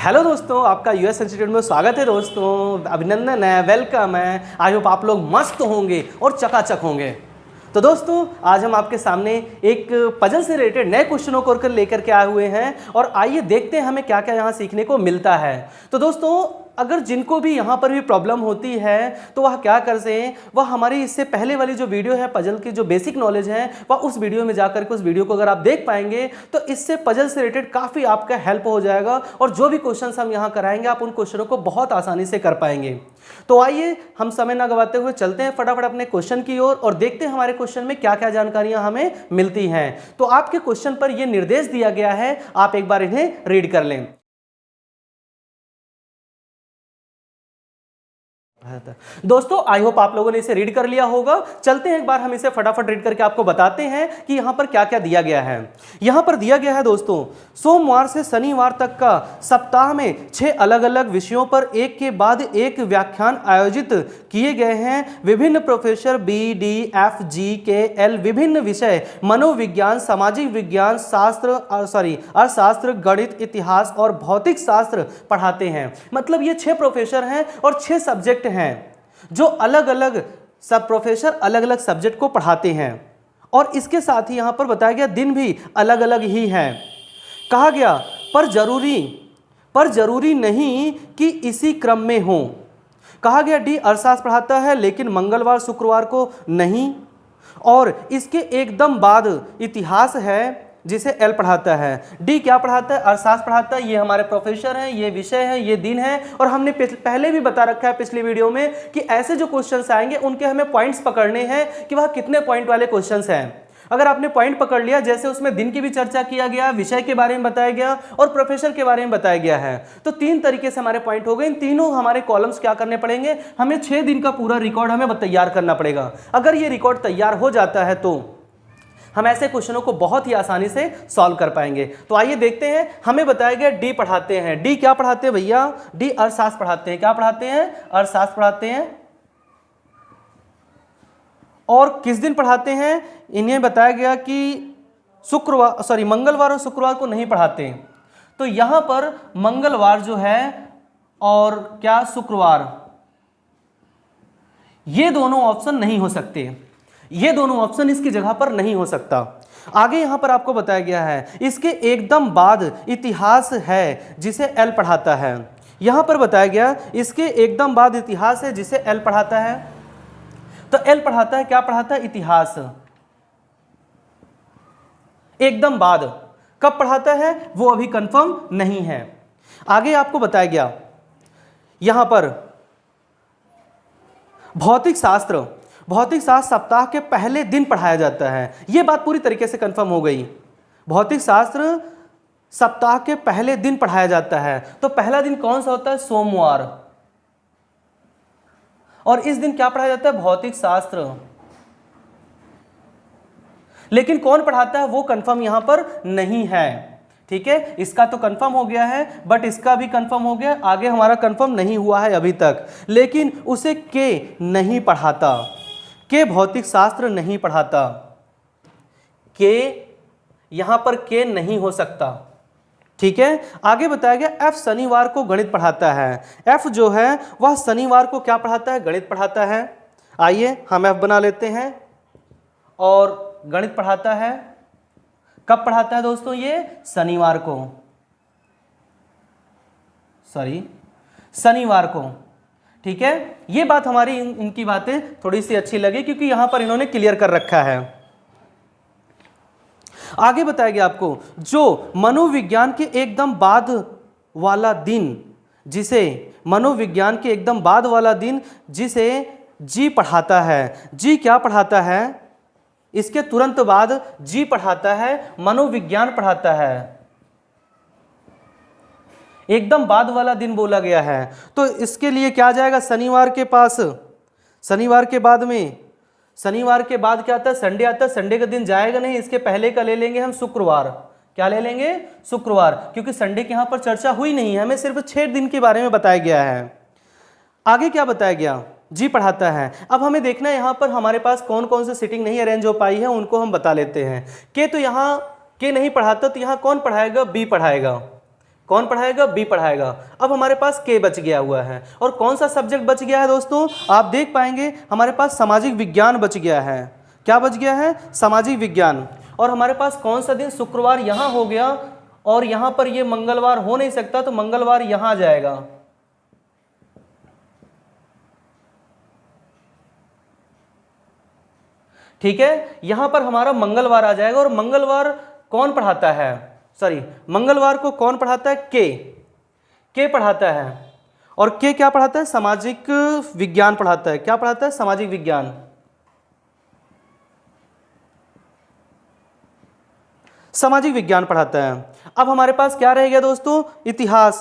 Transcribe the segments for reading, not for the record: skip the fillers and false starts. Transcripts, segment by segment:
Hello दोस्तों, आपका US institute में स्वागत है। दोस्तों अभिनंदन है, वेलकम है। आई होप आप लोग मस्त होंगे और चकाचक होंगे। तो दोस्तों आज हम आपके सामने एक पजल से रिलेटेड नए क्वेश्चनों को लेकर के आए हुए हैं और आइए देखते हैं हमें क्या क्या यहाँ सीखने को मिलता है। तो दोस्तों अगर जिनको भी यहाँ पर भी प्रॉब्लम होती है तो वह क्या कर सकें, वह हमारी इससे पहले वाली जो वीडियो है पजल की जो बेसिक नॉलेज है वह उस वीडियो में जाकर के उस वीडियो को अगर आप देख पाएंगे तो इससे पजल से रिलेटेड काफ़ी आपका हेल्प हो जाएगा और जो भी क्वेश्चंस हम यहाँ कराएंगे आप उन क्वेश्चनों को बहुत आसानी से कर पाएंगे। तो आइए हम समय ना गवाते हुए चलते हैं फटाफट अपने क्वेश्चन की ओर और देखते हैं हमारे क्वेश्चन में क्या क्या जानकारियां हमें मिलती हैं। तो आपके क्वेश्चन पर यह निर्देश दिया गया है, आप एक बार इन्हें रीड कर लें। दोस्तों आई होप आप लोगों ने इसे रीड कर लिया होगा। चलते हैं एक बार हम इसे फटाफट रीड करके आपको बताते हैं कि यहां पर क्या क्या दिया गया है। यहां पर दिया गया है दोस्तों, सोमवार से शनिवार तक का सप्ताह में 6 अलग अलग विषयों पर एक के बाद एक व्याख्यान आयोजित किए गए हैं। विभिन्न प्रोफेसर BDFGKL विभिन्न विषय मनोविज्ञान, सामाजिक विज्ञान, अर्थशास्त्र, गणित, इतिहास और भौतिक शास्त्र पढ़ाते हैं। मतलब ये 6 प्रोफेसर हैं और 6 सब्जेक्ट हैं जो अलग अलग सब प्रोफेसर अलग अलग सब्जेक्ट को पढ़ाते हैं। और इसके साथ ही यहां पर बताया गया दिन भी अलग अलग ही है। कहा गया पर जरूरी नहीं कि इसी क्रम में हो। कहा गया डी अर्थशास्त्र पढ़ाता है लेकिन मंगलवार शुक्रवार को नहीं। और इसके एकदम बाद इतिहास है जिसे एल पढ़ाता है। डी क्या पढ़ाता है? अर्थशास्त्र पढ़ाता है। ये हमारे प्रोफेसर हैं, ये विषय है, ये दिन है। और हमने पहले भी बता रखा है पिछली वीडियो में कि ऐसे जो क्वेश्चंस आएंगे उनके हमें पॉइंट्स पकड़ने हैं कि वह कितने पॉइंट वाले क्वेश्चंस हैं। अगर आपने पॉइंट पकड़ लिया, जैसे उसमें दिन की भी चर्चा किया गया, विषय के बारे में बताया गया और प्रोफेसर के बारे में बताया गया है, तो 3 तरीके से हमारे पॉइंट हो गए। इन तीनों हमारे कॉलम्स क्या करने पड़ेंगे, हमें 6 दिन का पूरा रिकॉर्ड हमें तैयार करना पड़ेगा। अगर ये रिकॉर्ड तैयार हो जाता है तो हम ऐसे क्वेश्चनों को बहुत ही आसानी से सॉल्व कर पाएंगे। तो आइए देखते हैं। हमें बताया गया डी पढ़ाते हैं। डी क्या पढ़ाते हैं भैया? डी अर्थशास्त्र पढ़ाते हैं। क्या पढ़ाते हैं? अर्थशास्त्र पढ़ाते हैं। और किस दिन पढ़ाते हैं? इन्हें बताया गया कि मंगलवार और शुक्रवार को नहीं पढ़ाते। तो यहां पर मंगलवार जो है और क्या शुक्रवार, ये दोनों ऑप्शन नहीं हो सकते। ये दोनों ऑप्शन इसकी जगह पर नहीं हो सकता। आगे यहां पर आपको बताया गया है इसके एकदम बाद इतिहास है जिसे एल पढ़ाता है। यहां पर बताया गया इसके एकदम बाद इतिहास है जिसे एल पढ़ाता है। तो एल पढ़ाता है, क्या पढ़ाता है? इतिहास। एकदम बाद कब पढ़ाता है वो अभी कंफर्म नहीं है। आगे आपको बताया गया यहां पर भौतिक शास्त्र सप्ताह के पहले दिन पढ़ाया जाता है। यह बात पूरी तरीके से कंफर्म हो गई। भौतिक शास्त्र सप्ताह के पहले दिन पढ़ाया जाता है। तो पहला दिन कौन सा होता है? सोमवार। और इस दिन क्या पढ़ाया जाता है? भौतिक शास्त्र। लेकिन कौन पढ़ाता है वो कंफर्म यहां पर नहीं है। ठीक है, इसका तो कंफर्म हो गया है बट इसका भी कंफर्म हो गया। आगे हमारा कंफर्म नहीं हुआ है अभी तक। लेकिन उसे के नहीं पढ़ाता, के भौतिक शास्त्र नहीं पढ़ाता। के यहां पर के नहीं हो सकता। ठीक है, आगे बताया गया एफ शनिवार को गणित पढ़ाता है। एफ जो है वह शनिवार को क्या पढ़ाता है? गणित पढ़ाता है। आइए हम एफ बना लेते हैं। और गणित पढ़ाता है कब पढ़ाता है दोस्तों? ये शनिवार को, शनिवार को। ठीक है, ये बात हमारी इनकी बातें थोड़ी सी अच्छी लगी क्योंकि यहां पर इन्होंने क्लियर कर रखा है। आगे बताया गया आपको जो मनोविज्ञान के एकदम बाद वाला दिन जिसे जी पढ़ाता है। जी क्या पढ़ाता है? इसके तुरंत बाद जी पढ़ाता है, मनोविज्ञान पढ़ाता है। एकदम बाद वाला दिन बोला गया है तो इसके लिए क्या जाएगा? शनिवार के पास। शनिवार के बाद क्या आता है? संडे आता है। संडे का दिन जाएगा नहीं, इसके पहले का ले लेंगे हम शुक्रवार। क्या ले लेंगे? शुक्रवार, क्योंकि संडे के यहां पर चर्चा हुई नहीं है, हमें सिर्फ 6 दिन के बारे में बताया गया है। आगे क्या बताया गया? जी पढ़ाता है। अब हमें देखना है यहाँ पर हमारे पास कौन कौन सी सीटिंग नहीं अरेंज हो पाई है, उनको हम बता लेते हैं। के तो यहाँ के नहीं पढ़ाता, तो यहाँ कौन पढ़ाएगा? बी पढ़ाएगा। कौन पढ़ाएगा? बी पढ़ाएगा। अब हमारे पास के बच गया हुआ है और कौन सा सब्जेक्ट बच गया है दोस्तों? आप देख पाएंगे हमारे पास सामाजिक विज्ञान बच गया है। क्या बच गया है? सामाजिक विज्ञान। और हमारे पास कौन सा दिन? शुक्रवार यहाँ हो गया और यहाँ पर ये मंगलवार हो नहीं सकता, तो मंगलवार यहाँ जाएगा। ठीक है, यहां पर हमारा मंगलवार आ जाएगा। और मंगलवार कौन पढ़ाता है? सॉरी, मंगलवार को कौन पढ़ाता है? के पढ़ाता है। और के क्या पढ़ाता है? सामाजिक विज्ञान पढ़ाता है। क्या पढ़ाता है? सामाजिक विज्ञान। सामाजिक विज्ञान पढ़ाता है। अब हमारे पास क्या रह गया दोस्तों? इतिहास।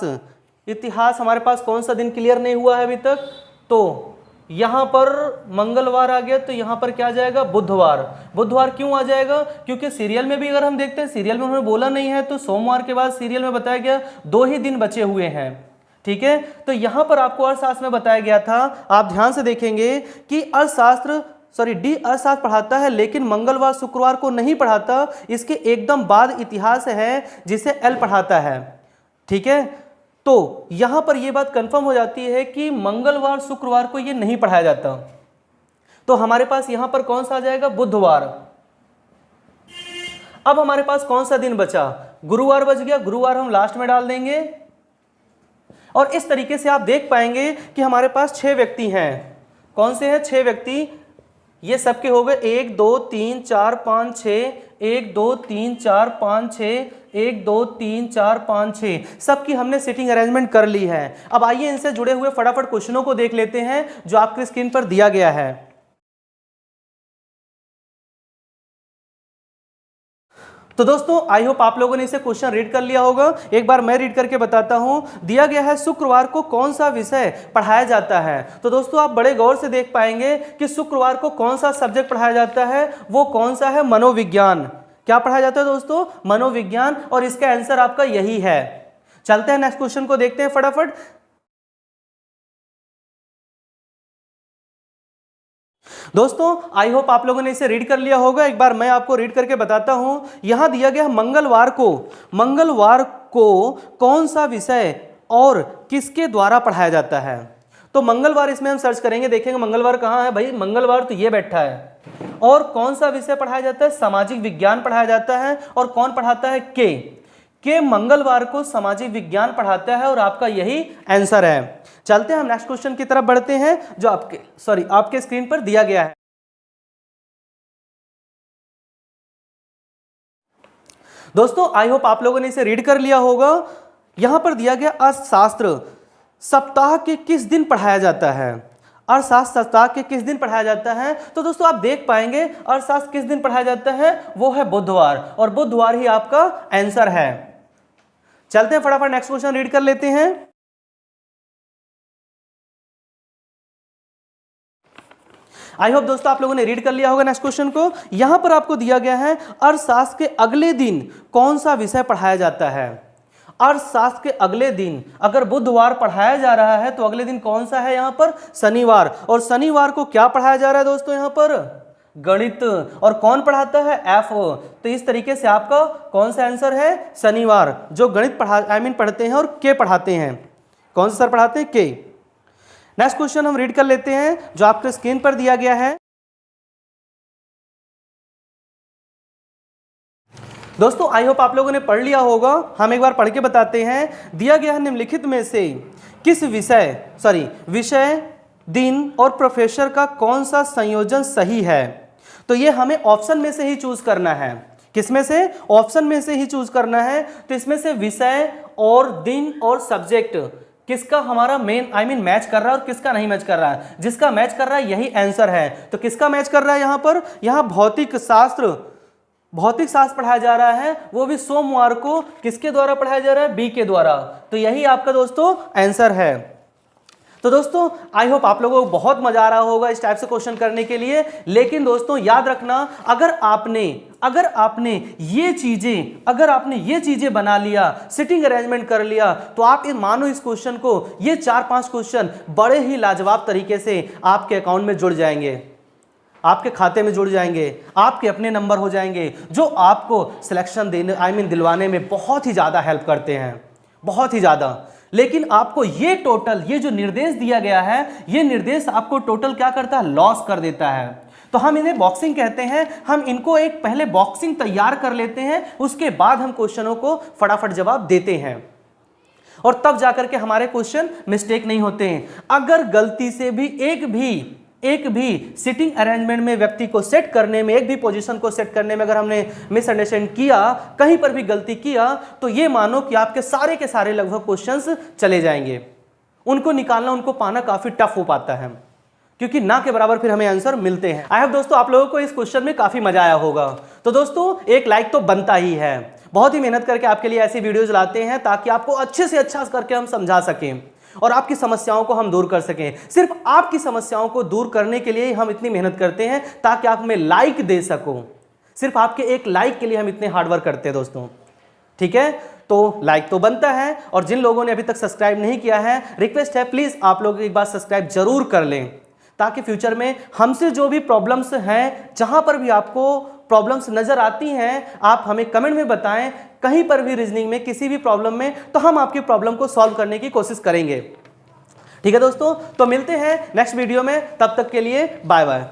इतिहास हमारे पास कौन सा दिन क्लियर नहीं हुआ है अभी तक? तो यहां पर मंगलवार आ गया, तो यहां पर क्या जाएगा? बुधवार। बुधवार क्यों आ जाएगा? क्योंकि सीरियल में भी अगर हम देखते हैं, सीरियल में उन्होंने बोला नहीं है, तो सोमवार के बाद सीरियल में बताया गया 2 ही दिन बचे हुए हैं। ठीक है, तो यहां पर आपको अर्थशास्त्र में बताया गया था, आप ध्यान से देखेंगे कि डी अर्थशास्त्र पढ़ाता है, लेकिन मंगलवार शुक्रवार को नहीं पढ़ाता। इसके एकदम बाद इतिहास है जिसे एल पढ़ाता है। ठीक है, तो यहां पर यह बात कंफर्म हो जाती है कि मंगलवार शुक्रवार को यह नहीं पढ़ाया जाता। तो हमारे पास यहां पर कौन सा आ जाएगा? बुधवार। अब हमारे पास कौन सा दिन बचा? गुरुवार बच गया। गुरुवार हम लास्ट में डाल देंगे। और इस तरीके से आप देख पाएंगे कि हमारे पास 6 व्यक्ति हैं। कौन से हैं? 6 व्यक्ति। ये सबके हो गए 1 2 3 4 5 6, 1 2 3 4 5 6, 1 2 3 4 5 6, सबकी हमने सीटिंग अरेंजमेंट कर ली है। अब आइए इनसे जुड़े हुए फटाफट क्वेश्चनों को देख लेते हैं जो आपकी स्क्रीन पर दिया गया है। तो दोस्तों आई होप आप लोगों ने इसे क्वेश्चन रीड कर लिया होगा। एक बार मैं रीड करके बताता हूं। दिया गया है शुक्रवार को कौन सा विषय पढ़ाया जाता है। तो दोस्तों आप बड़े गौर से देख पाएंगे कि शुक्रवार को कौन सा सब्जेक्ट पढ़ाया जाता है, वो कौन सा है? मनोविज्ञान। क्या पढ़ाया जाता है दोस्तों? मनोविज्ञान। और इसका आंसर आपका यही है। चलते हैं नेक्स्ट क्वेश्चन को देखते हैं फटाफट। दोस्तों आई होप आप लोगों ने इसे रीड कर लिया होगा। एक बार मैं आपको रीड करके बताता हूं। यहां दिया गया मंगलवार को कौन सा विषय और किसके द्वारा पढ़ाया जाता है। तो मंगलवार इसमें हम सर्च करेंगे, देखेंगे मंगलवार कहां है भाई। मंगलवार तो ये बैठा है। और कौन सा विषय पढ़ाया जाता है? सामाजिक विज्ञान पढ़ाया जाता है। और कौन पढ़ाता है? के मंगलवार को सामाजिक विज्ञान पढ़ाता है और आपका यही आंसर है। चलते हैं हम नेक्स्ट क्वेश्चन की तरफ बढ़ते हैं जो आपके स्क्रीन पर दिया गया है। दोस्तों आई होप आप लोगों ने इसे रीड कर लिया होगा। यहां पर दिया गया अर्थशास्त्र सप्ताह के किस दिन पढ़ाया जाता है। अर्थशास्त्र सप्ताह के किस दिन पढ़ाया जाता है। तो दोस्तों आप देख पाएंगे अर्थशास्त्र किस दिन पढ़ाया जाता है, वो है बुधवार। और बुधवार ही आपका आंसर है। चलते हैं फटाफट नेक्स्ट क्वेश्चन रीड कर लेते हैं। आई होप दोस्तों आप लोगों ने रीड कर लिया होगा नेक्स्ट क्वेश्चन को। यहां पर आपको दिया गया है अर्थशास्त्र के अगले दिन कौन सा विषय पढ़ाया जाता है। अर्थशास्त्र के अगले दिन अगर बुधवार पढ़ाया जा रहा है तो अगले दिन कौन सा है? यहां पर शनिवार। और शनिवार को क्या पढ़ाया जा रहा है दोस्तों? यहां पर गणित। और कौन पढ़ाता है? एफ। तो इस तरीके से आपका कौन सा आंसर है? शनिवार। जो गणित पढ़ते हैं और के पढ़ाते हैं। कौन सा सर पढ़ाते हैं? के। नेक्स्ट क्वेश्चन हम रीड कर लेते हैं जो आपके स्क्रीन पर दिया गया है। दोस्तों आई होप आप लोगों ने पढ़ लिया होगा। हम एक बार पढ़ के बताते हैं। दिया गया है निम्नलिखित में से किस विषय, दिन और प्रोफेसर का कौन सा संयोजन सही है। तो ये हमें ऑप्शन में से ही चूज करना है। किस में से? ऑप्शन में से ही चूज करना है। तो इसमें से विषय और दिन और सब्जेक्ट किसका हमारा मैच कर रहा है और किसका नहीं मैच कर रहा है। जिसका मैच कर रहा है यही आंसर है। तो किसका मैच कर रहा है? यहां पर भौतिक शास्त्र पढ़ाया जा रहा है, वो भी सोमवार को किसके द्वारा पढ़ाया जा रहा है? बी के द्वारा। तो यही आपका दोस्तों आंसर है। तो दोस्तों आई होप आप लोगों को बहुत मजा आ रहा होगा इस टाइप से क्वेश्चन करने के लिए। लेकिन दोस्तों याद रखना, अगर आपने ये चीजें बना लिया, सिटिंग अरेंजमेंट कर लिया, तो आप मानो इस क्वेश्चन को, ये 4-5 क्वेश्चन बड़े ही लाजवाब तरीके से आपके अकाउंट में जुड़ जाएंगे, आपके खाते में जुड़ जाएंगे, आपके अपने नंबर हो जाएंगे, जो आपको सिलेक्शन दिलवाने में बहुत ही ज्यादा हेल्प करते हैं। बहुत ही ज़्यादा। लेकिन आपको ये टोटल, ये जो निर्देश दिया गया है, ये निर्देश आपको टोटल क्या करता है, लॉस कर देता है। तो हम इन्हें बॉक्सिंग कहते हैं। हम इनको एक पहले बॉक्सिंग तैयार कर लेते हैं, उसके बाद हम क्वेश्चनों को फटाफट जवाब देते हैं और तब जाकर के हमारे क्वेश्चन मिस्टेक नहीं होते हैं। अगर गलती से भी एक भी सिटिंग अरेंजमेंट में व्यक्ति को सेट करने में, एक भी पोजीशन को सेट करने में अगर हमने मिसअंडरस्टैंड किया, कहीं पर भी गलती किया, तो ये मानो कि आपके सारे के सारे लगभग क्वेश्चंस चले जाएंगे। उनको निकालना, उनको पाना काफी टफ हो पाता है, क्योंकि ना के बराबर फिर हमें आंसर मिलते हैं। आई होप दोस्तों आप लोगों को इस क्वेश्चन में काफी मजा आया होगा। तो दोस्तों एक लाइक तो बनता ही है। बहुत ही मेहनत करके आपके लिए ऐसी वीडियोज लाते हैं ताकि आपको अच्छे से अच्छा करके हम समझा सकें और आपकी समस्याओं को हम दूर कर सकें। सिर्फ आपकी समस्याओं को दूर करने के लिए ही हम इतनी मेहनत करते हैं, ताकि आप हमें लाइक दे सको। सिर्फ आपके एक लाइक के लिए हम इतने हार्डवर्क करते हैं दोस्तों, ठीक है। तो लाइक तो बनता है, और जिन लोगों ने अभी तक सब्सक्राइब नहीं किया है, रिक्वेस्ट है प्लीज आप लोग एक बार सब्सक्राइब जरूर कर लें, ताकि फ्यूचर में हमसे जो भी प्रॉब्लम्स हैं, जहां पर भी आपको प्रॉब्लम्स नजर आती हैं, आप हमें कमेंट में बताएं। कहीं पर भी रीजनिंग में किसी भी प्रॉब्लम में, तो हम आपकी प्रॉब्लम को सॉल्व करने की कोशिश करेंगे। ठीक है दोस्तों, तो मिलते हैं नेक्स्ट वीडियो में। तब तक के लिए बाय बाय।